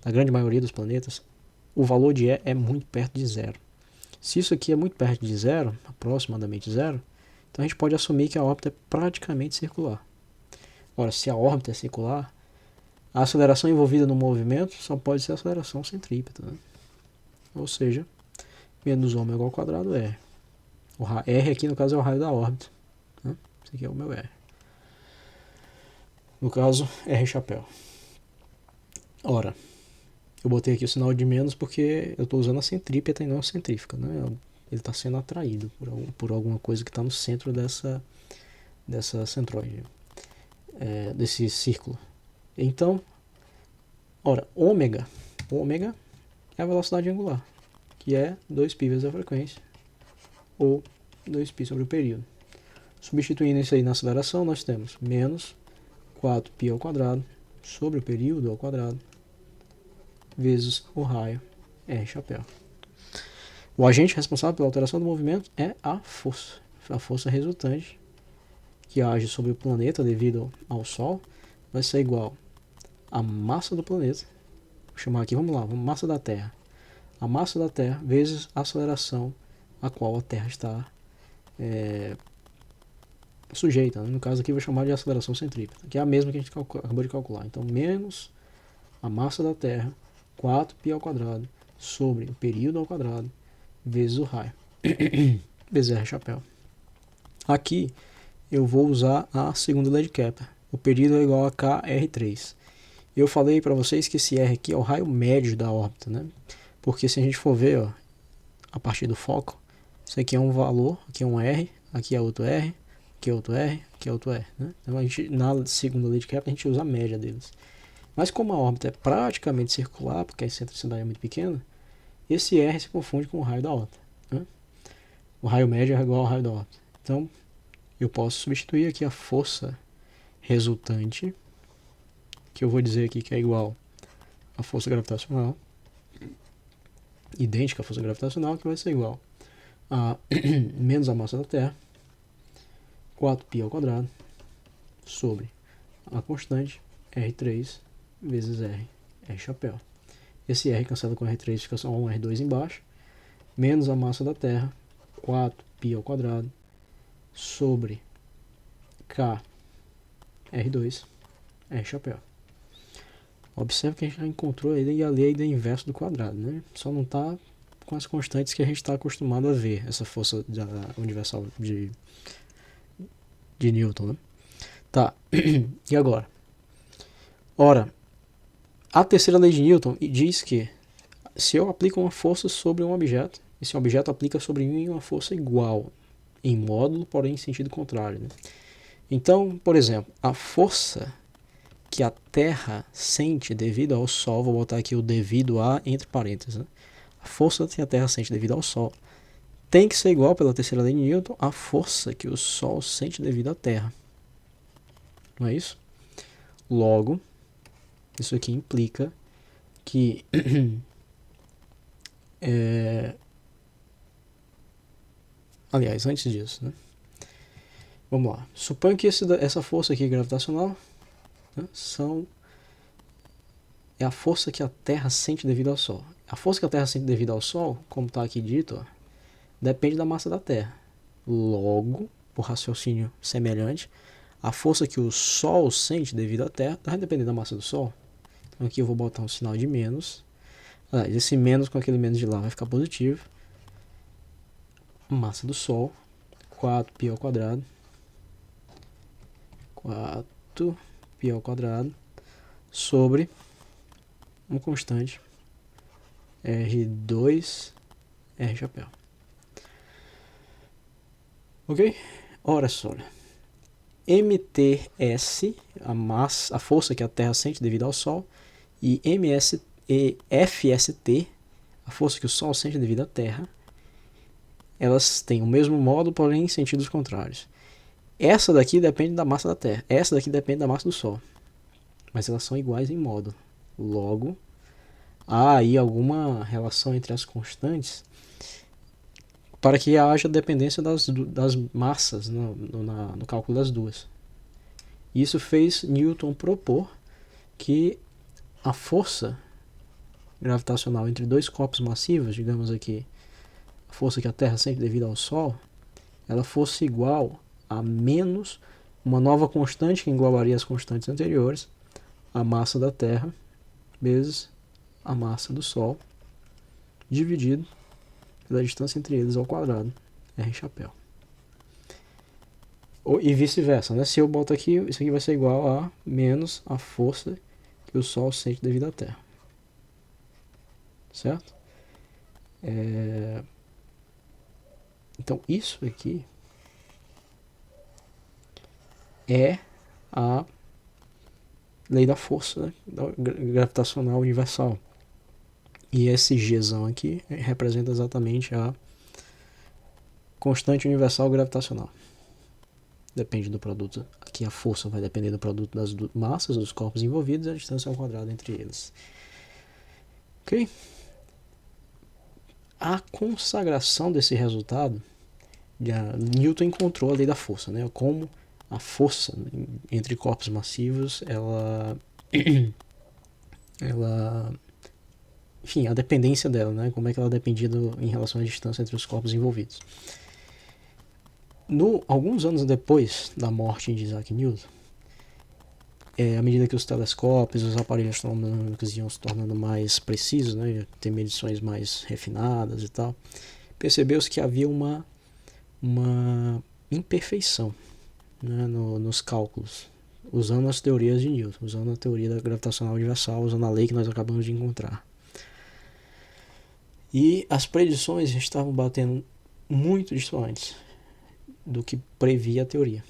da grande maioria dos planetas, o valor de E é muito perto de zero. Se isso aqui é muito perto de zero, aproximadamente zero, então a gente pode assumir que a órbita é praticamente circular. Ora, se a órbita é circular, a aceleração envolvida no movimento só pode ser a aceleração centrípeta, né? Ou seja, menos ômega ao quadrado R. O R aqui no caso é o raio da órbita, né? Esse aqui é o meu R. No caso, R chapéu. Ora, eu botei aqui o sinal de menos porque eu estou usando a centrípeta e não a centrífuga, né? Ele está sendo atraído por alguma coisa que está no centro dessa centroide, desse círculo. Então, ora, ômega é a velocidade angular, que é 2π vezes a frequência, ou 2π sobre o período. Substituindo isso aí na aceleração, nós temos menos 4π ao quadrado sobre o período ao quadrado vezes o raio R chapéu. O agente responsável pela alteração do movimento é a força resultante que age sobre o planeta devido ao Sol vai ser igual à massa do planeta. Vou chamar aqui, vamos lá, massa da Terra. A massa da Terra vezes a aceleração a qual a Terra está sujeita. No caso aqui, vou chamar de aceleração centrípeta, que é a mesma que a gente acabou de calcular. Então, menos a massa da Terra, 4π ao quadrado, sobre o período ao quadrado, vezes o raio, vezes R chapéu. Aqui, eu vou usar a segunda lei de Kepler. O período é igual a KR3. Eu falei para vocês que esse R aqui é o raio médio da órbita, né? Porque se a gente for ver, ó, a partir do foco, isso aqui é um valor, aqui é um R, aqui é outro R, aqui é outro R, aqui é outro R, né? Então a gente, na segunda lei de Kepler a gente usa a média deles. Mas como a órbita é praticamente circular, porque a excentricidade é muito pequena, esse R se confunde com o raio da órbita, né? O raio médio é igual ao raio da órbita. Então eu posso substituir aqui a força resultante, que eu vou dizer aqui que é igual à força gravitacional, idêntica à força gravitacional, que vai ser igual a menos a massa da Terra, 4π ao quadrado, sobre a constante R3 vezes R. R chapéu. Esse R cancela com R3, fica só um R2 embaixo. Menos a massa da Terra, 4π ao quadrado, sobre K R2, R chapéu. Observe que a gente já encontrou aí a lei do inverso do quadrado, né? Só não está com as constantes que a gente está acostumado a ver, essa força universal de Newton, né? Tá, e agora? Ora, a terceira lei de Newton diz que se eu aplico uma força sobre um objeto, esse objeto aplica sobre mim uma força igual, em módulo, porém em sentido contrário, né? Então, por exemplo, a força que a Terra sente devido ao Sol, vou botar aqui o devido a entre parênteses, né? A força que a Terra sente devido ao Sol tem que ser igual, pela terceira lei de Newton, à força que o Sol sente devido à Terra. Não é isso? Logo, isso aqui implica que aliás, antes disso, né? Vamos lá. Suponha que essa força aqui gravitacional, né, é a força que a Terra sente devido ao Sol. A força que a Terra sente devido ao Sol, como está aqui dito, ó, depende da massa da Terra. Logo, por raciocínio semelhante, a força que o Sol sente devido à Terra vai depender da massa do Sol. Então aqui eu vou botar um sinal de menos. Esse menos com aquele menos de lá vai ficar positivo. Massa do Sol, 4π ao quadrado. 4π ao quadrado sobre uma constante R2, R chapéu. Ok? Ora só. MTS, a força que a Terra sente devido ao Sol, e FST, a força que o Sol sente devido à Terra, elas têm o mesmo modo, porém em sentidos contrários. Essa daqui depende da massa da Terra, essa daqui depende da massa do Sol, mas elas são iguais em modo. Logo, há aí alguma relação entre as constantes para que haja dependência das massas no cálculo das duas. Isso fez Newton propor que a força gravitacional entre dois corpos massivos, digamos aqui, a força que a Terra sente devido ao Sol, ela fosse igual a menos uma nova constante que englobaria as constantes anteriores, a massa da Terra vezes a massa do Sol, dividido pela distância entre eles ao quadrado, R chapéu. E vice-versa, né? Se eu boto aqui, isso aqui vai ser igual a menos a força que o Sol sente devido à Terra. Certo? Então, isso aqui é a lei da força, né? Gravitacional universal. E esse Gzão aqui representa exatamente a constante universal gravitacional. Depende do produto. Aqui a força vai depender do produto das massas dos corpos envolvidos e a distância ao quadrado entre eles. Ok? A consagração desse resultado, Newton encontrou a lei da força, né? Como a força entre corpos massivos, enfim, a dependência dela, né? Como é que ela dependia em relação à distância entre os corpos envolvidos. Alguns anos depois da morte de Isaac Newton, à medida que os telescópios, os aparelhos astronômicos iam se tornando mais precisos, né? Ter medições mais refinadas e tal, percebeu-se que havia uma imperfeição, né, nos cálculos, usando as teorias de Newton, usando a teoria da gravitacional universal, usando a lei que nós acabamos de encontrar. E as predições estavam batendo muito distantes do que previa a teoria.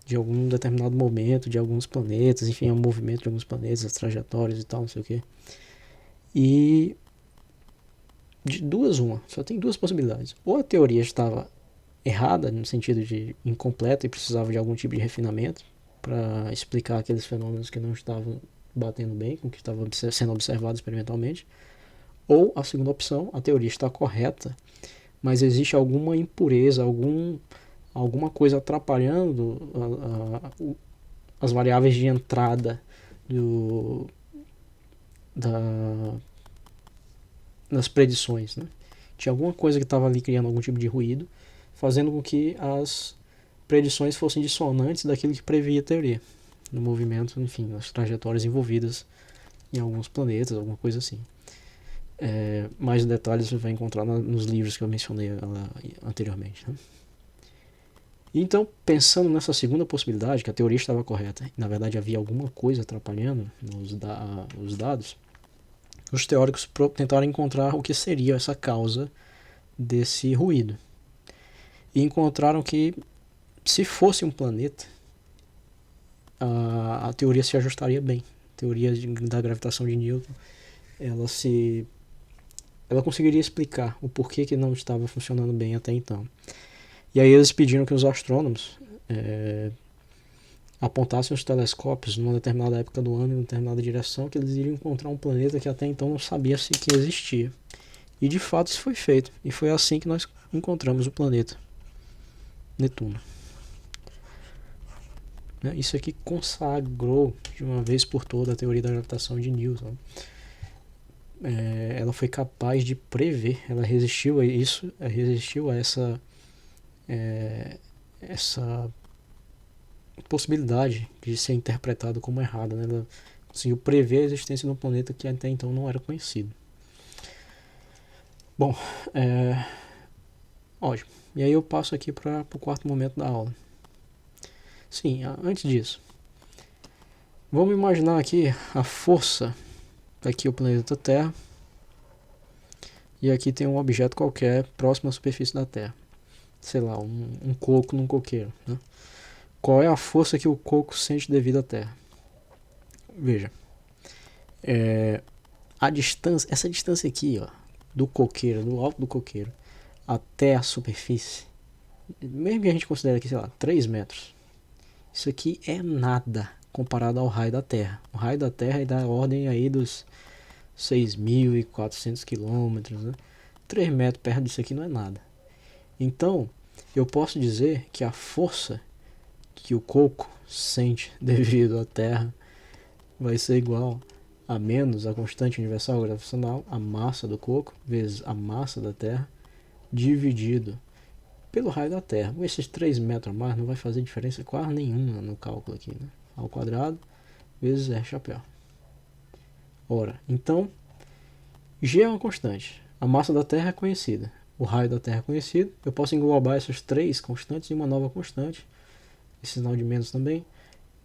De algum determinado momento, de alguns planetas, enfim, o movimento de alguns planetas, as trajetórias e tal, não sei o quê. E de só tem duas possibilidades. Ou a teoria estava errada, no sentido de incompleta e precisava de algum tipo de refinamento para explicar aqueles fenômenos que não estavam batendo bem com o que estava sendo observado experimentalmente. Ou a segunda opção, a teoria está correta, mas existe alguma impureza, alguma coisa atrapalhando as variáveis de entrada da, das predições, né? Tinha alguma coisa que estava ali criando algum tipo de ruído, fazendo com que as predições fossem dissonantes daquilo que previa a teoria, no movimento, enfim, nas trajetórias envolvidas em alguns planetas, alguma coisa assim. Mais detalhes você vai encontrar nos livros que eu mencionei anteriormente, né? Então, pensando nessa segunda possibilidade, que a teoria estava correta, e na verdade havia alguma coisa atrapalhando os dados, os teóricos tentaram encontrar o que seria essa causa desse ruído. E encontraram que, se fosse um planeta, a teoria se ajustaria bem. A teoria da gravitação de Newton, ela conseguiria explicar o porquê que não estava funcionando bem até então. E aí eles pediram que os astrônomos apontassem os telescópios numa determinada época do ano, em uma determinada direção, que eles iriam encontrar um planeta que até então não sabia se que existia. E de fato isso foi feito. E foi assim que nós encontramos o planeta Netuno. Isso aqui consagrou de uma vez por toda a teoria da gravitação de Newton. Ela foi capaz de prever, ela resistiu a isso, resistiu a essa possibilidade de ser interpretado como errada, né? Ela conseguiu prever a existência de um planeta que até então não era conhecido. Bom, ótimo. E aí eu passo aqui para o quarto momento da aula. Sim, antes disso, vamos imaginar aqui a força. Aqui o planeta Terra, e aqui tem um objeto qualquer próximo à superfície da Terra. Sei lá, um coco num coqueiro, né? Qual é a força que o coco sente devido à Terra? Veja, a distância, essa distância aqui, ó, do coqueiro, do alto do coqueiro, até a superfície, mesmo que a gente considere aqui, sei lá, 3 metros, isso aqui é nada comparado ao raio da Terra. O raio da Terra é da ordem aí dos 6.400 quilômetros, né? 3 metros perto disso aqui não é nada. Então, eu posso dizer que a força que o coco sente devido à Terra vai ser igual a menos a constante universal gravitacional, a massa do coco, vezes a massa da Terra, dividido pelo raio da Terra. Esses 3 metros a mais não vai fazer diferença quase nenhuma no cálculo aqui, né? Ao quadrado vezes R chapéu. Ora, então, G é uma constante. A massa da Terra é conhecida. O raio da Terra é conhecido. Eu posso englobar essas 3 constantes em uma nova constante. Esse sinal de menos também.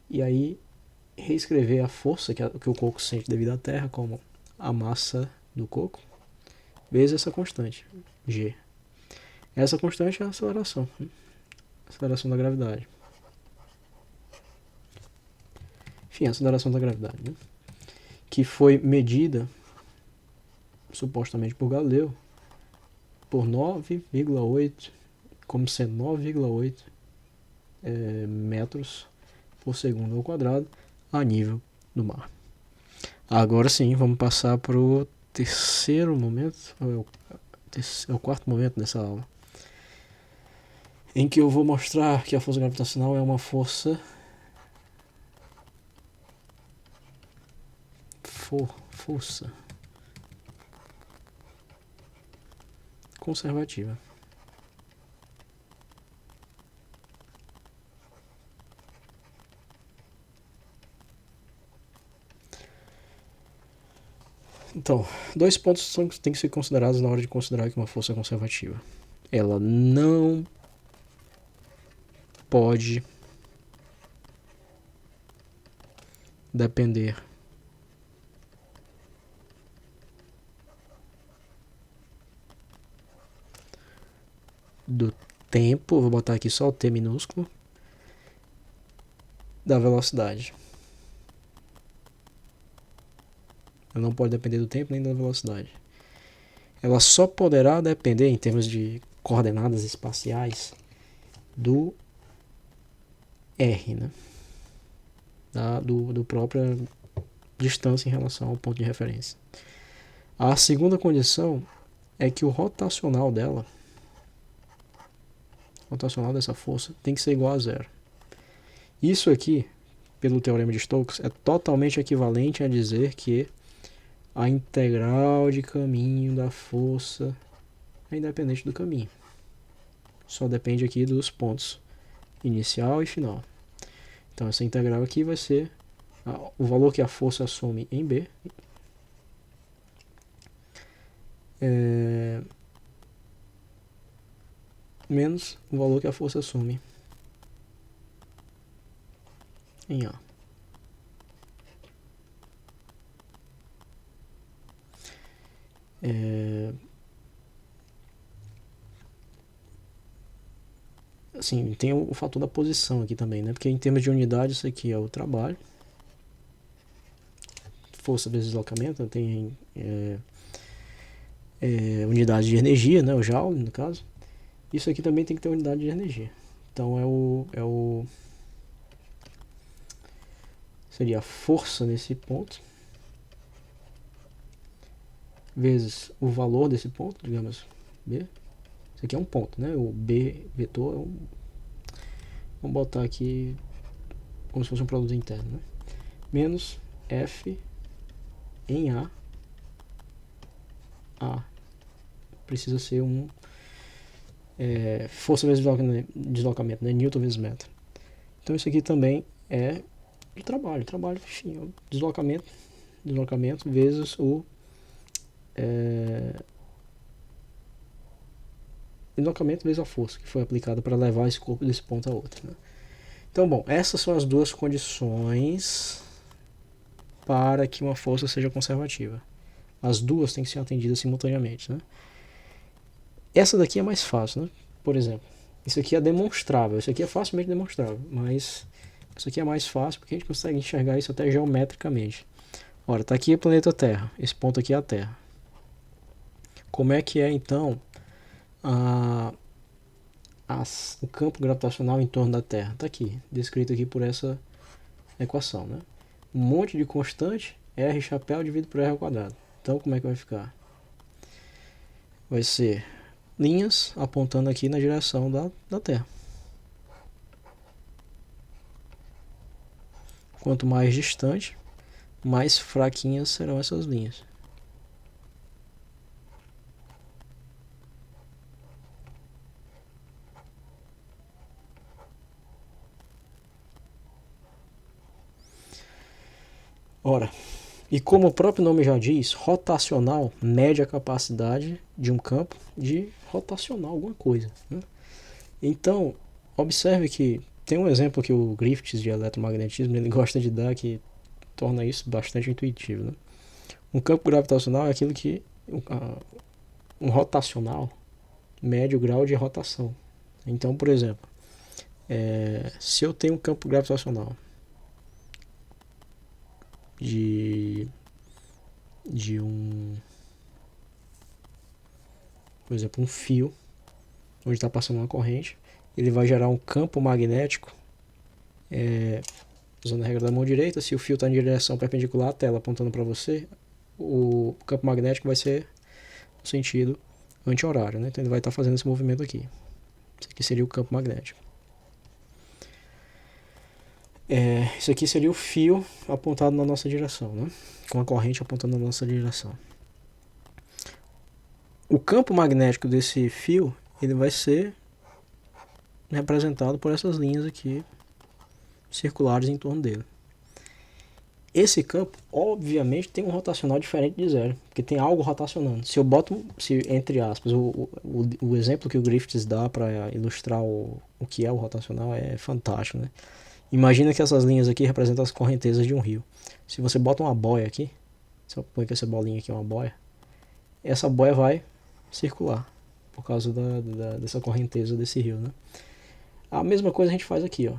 E aí, reescrever a força que o coco sente devido à Terra como a massa do coco vezes essa constante, G. Essa constante é a aceleração. A aceleração da gravidade. Enfim, a aceleração da gravidade, né? Que foi medida supostamente por Galileu por 9,8, como sendo 9,8 metros por segundo ao quadrado a nível do mar. Agora sim, vamos passar para o terceiro momento, é o quarto momento dessa aula, em que eu vou mostrar que a força gravitacional é uma força conservativa. Então, 2 pontos têm que ser considerados na hora de considerar que uma força é conservativa. Ela não pode depender do tempo, vou botar aqui só o T minúsculo, da velocidade. Ela não pode depender do tempo nem da velocidade. Ela só poderá depender, em termos de coordenadas espaciais, do R, né? Do própria distância em relação ao ponto de referência. A segunda condição é que o rotacional dessa força, tem que ser igual a zero. Isso aqui pelo teorema de Stokes, é totalmente equivalente a dizer que a integral de caminho da força é independente do caminho. Só depende aqui dos pontos inicial e final. Então essa integral aqui vai ser o valor que a força assume em B menos o valor que a força assume em A. Assim, tem o fator da posição aqui também, né? Porque em termos de unidade, isso aqui é o trabalho. Força vezes deslocamento, tem unidade de energia, né? O Joule, no caso. Isso aqui também tem que ter unidade de energia. Então seria a força nesse ponto vezes o valor desse ponto, digamos, B. Isso aqui é um ponto, né? O B vetor é um... Vamos botar aqui como se fosse um produto interno, né? Menos F em A. A precisa ser força vezes deslocamento, né? Newton vezes metro. Então isso aqui também é de trabalho, enfim, deslocamento vezes o deslocamento vezes a força que foi aplicada para levar esse corpo desse ponto a outro, né? Então, bom, essas são as duas condições para que uma força seja conservativa. As duas têm que ser atendidas simultaneamente, né? Essa daqui é mais fácil, né? Por exemplo, isso aqui é demonstrável, isso aqui é facilmente demonstrável, mas isso aqui é mais fácil porque a gente consegue enxergar isso até geometricamente. Ora, está aqui o planeta Terra, esse ponto aqui é a Terra. Como é que é então o campo gravitacional em torno da Terra? Está aqui, descrito aqui por essa equação, né? Um monte de constante, R chapéu dividido por R ao quadrado. Então, como é que vai ficar? Vai ser linhas apontando aqui na direção da Terra. Quanto mais distante, mais fraquinhas serão essas linhas. Ora, e como o próprio nome já diz, rotacional mede a capacidade de um campo de rotacionar alguma coisa, né? Então, observe que tem um exemplo que o Griffiths de eletromagnetismo ele gosta de dar que torna isso bastante intuitivo, né? Um campo gravitacional é aquilo que um rotacional mede o grau de rotação. Então, por exemplo, se eu tenho um campo gravitacional de por exemplo, um fio onde está passando uma corrente, ele vai gerar um campo magnético usando a regra da mão direita. Se o fio está em direção perpendicular à tela apontando para você, o campo magnético vai ser no sentido anti-horário, né? Então ele vai estar fazendo esse movimento aqui. Isso aqui seria o campo magnético. Isso aqui seria o fio apontado na nossa direção, né? Com a corrente apontando na nossa direção. O campo magnético desse fio ele vai ser representado por essas linhas aqui circulares em torno dele. Esse campo, obviamente, tem um rotacional diferente de zero, porque tem algo rotacionando. Se eu boto, entre aspas, o exemplo que o Griffiths dá para ilustrar o que é o rotacional é fantástico, né? Imagina que essas linhas aqui representam as correntezas de um rio. Se você bota uma boia aqui, se eu põe que essa bolinha aqui é uma boia, essa boia vai circular por causa dessa correnteza desse rio, né? A mesma coisa a gente faz aqui, ó.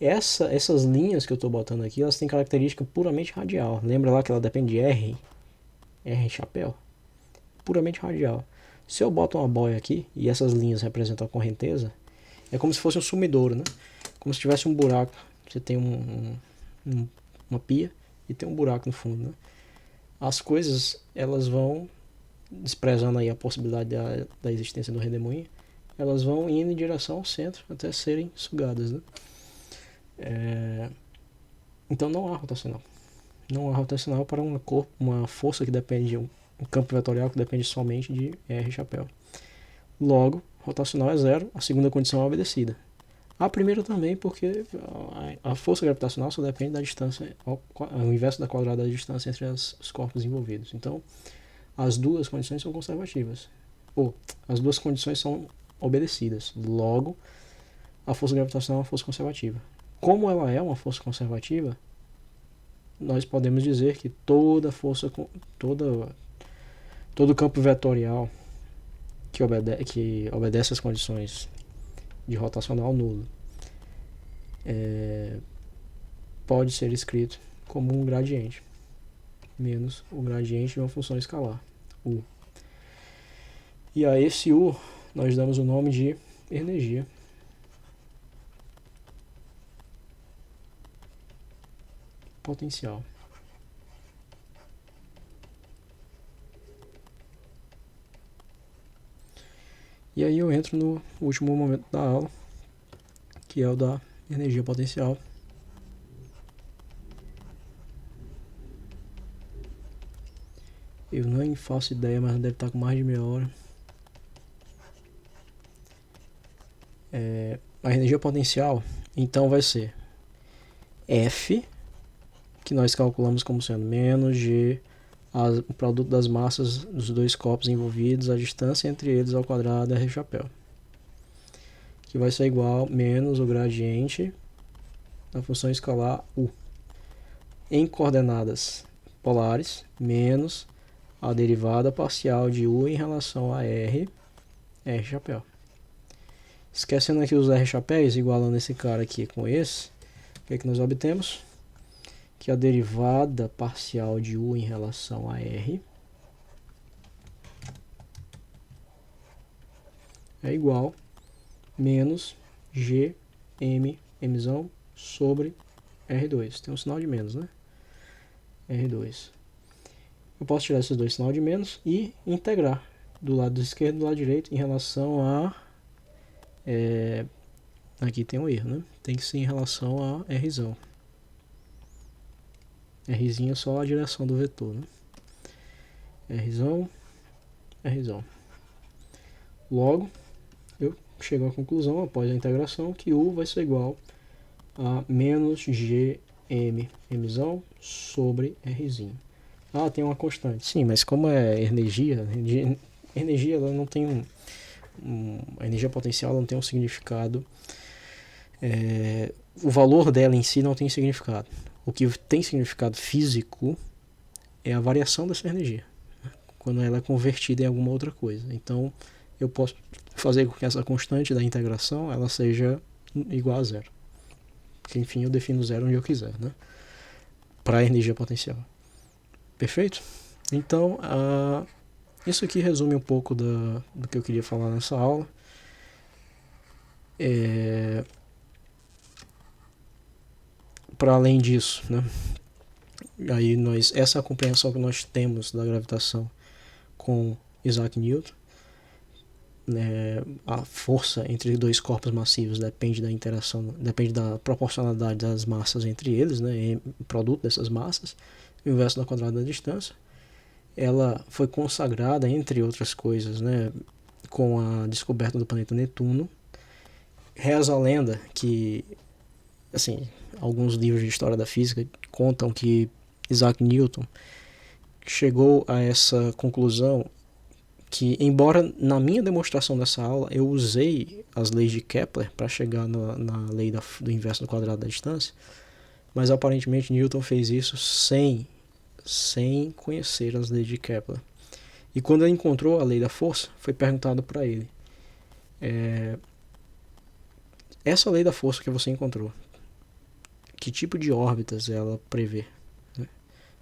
Essas linhas que eu estou botando aqui, elas têm característica puramente radial. Lembra lá que ela depende de R chapéu? Puramente radial. Se eu boto uma boia aqui e essas linhas representam a correnteza, é como se fosse um sumidouro, né? Como se tivesse um buraco. Você tem uma pia e tem um buraco no fundo, né? As coisas, elas vão, desprezando aí a possibilidade da existência do redemoinho, elas vão indo em direção ao centro até serem sugadas, né? Então não há rotacional. Não há rotacional para uma força que depende de um campo vetorial que depende somente de R chapéu. Logo, rotacional é zero, a segunda condição é obedecida. A primeira também, porque a força gravitacional só depende da distância, ao inverso da quadrada da distância entre os corpos envolvidos. Então, as duas condições são conservativas. Ou, as duas condições são obedecidas. Logo, a força gravitacional é uma força conservativa. Como ela é uma força conservativa, nós podemos dizer que toda força, todo campo vetorial que obedece às condições de rotacional nulo pode ser escrito como um gradiente menos o gradiente de uma função escalar, U. E a esse U nós damos o nome de energia potencial. E aí eu entro no último momento da aula, que é o da energia potencial. Eu nem faço ideia, mas deve estar com mais de meia hora. A energia potencial, então, vai ser F, que nós calculamos como sendo menos G, o produto das massas dos dois corpos envolvidos, a distância entre eles ao quadrado R chapéu, que vai ser igual a menos o gradiente da função escalar U, em coordenadas polares, menos a derivada parcial de U em relação a R chapéu. Esquecendo aqui os R chapéus, igualando esse cara aqui com esse, o que é que nós obtemos? Que a derivada parcial de U em relação a R é igual menos G, M, Mzão sobre R2. Tem um sinal de menos, né? R2. Eu posso tirar esses dois sinais de menos e integrar do lado esquerdo e do lado direito em relação a... aqui tem um erro, né? Tem que ser em relação a Rzão. Rzinho é só a direção do vetor, né? Rzão, Rzão. Logo, eu chego à conclusão, após a integração, que U vai ser igual a menos Gm, Mzão, sobre Rzinho. Ah, tem uma constante. Sim, mas como é energia ela não tem a energia potencial não tem um significado. O valor dela em si não tem significado. O que tem significado físico é a variação dessa energia, quando ela é convertida em alguma outra coisa. Então, eu posso fazer com que essa constante da integração ela seja igual a zero. Porque, enfim, eu defino zero onde eu quiser, né? Para a energia potencial. Perfeito? Então, isso aqui resume um pouco do que eu queria falar nessa aula. Para além disso, né? Aí essa é a compreensão que nós temos da gravitação com Isaac Newton. A força entre dois corpos massivos depende da interação, depende da proporcionalidade das massas entre eles, né? O produto dessas massas, o inverso da quadrada da distância. Ela foi consagrada, entre outras coisas, né, com a descoberta do planeta Netuno. Reza a lenda que, assim, alguns livros de história da física contam que Isaac Newton chegou a essa conclusão que, embora na minha demonstração dessa aula eu usei as leis de Kepler para chegar na lei do inverso do quadrado da distância, mas aparentemente Newton fez isso sem conhecer as leis de Kepler. E quando ele encontrou a lei da força, foi perguntado para ele: essa lei da força que você encontrou, que tipo de órbitas ela prevê?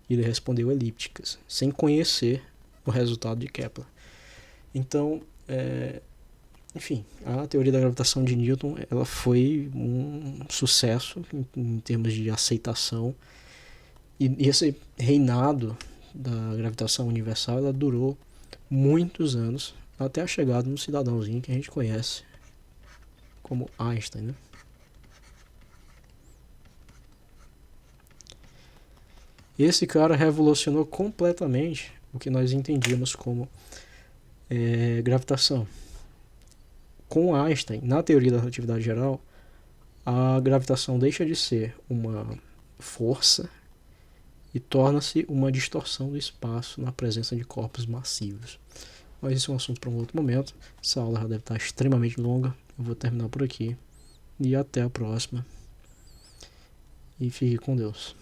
E ele respondeu elípticas, sem conhecer o resultado de Kepler. Então, enfim, a teoria da gravitação de Newton ela foi um sucesso em termos de aceitação. E esse reinado da gravitação universal ela durou muitos anos, até a chegada de um cidadãozinho que a gente conhece como Einstein, né? Esse cara revolucionou completamente o que nós entendíamos como gravitação. Com Einstein, na teoria da relatividade geral, a gravitação deixa de ser uma força e torna-se uma distorção do espaço na presença de corpos massivos. Mas isso é um assunto para um outro momento. Essa aula já deve estar extremamente longa. Eu vou terminar por aqui. E até a próxima. E fique com Deus.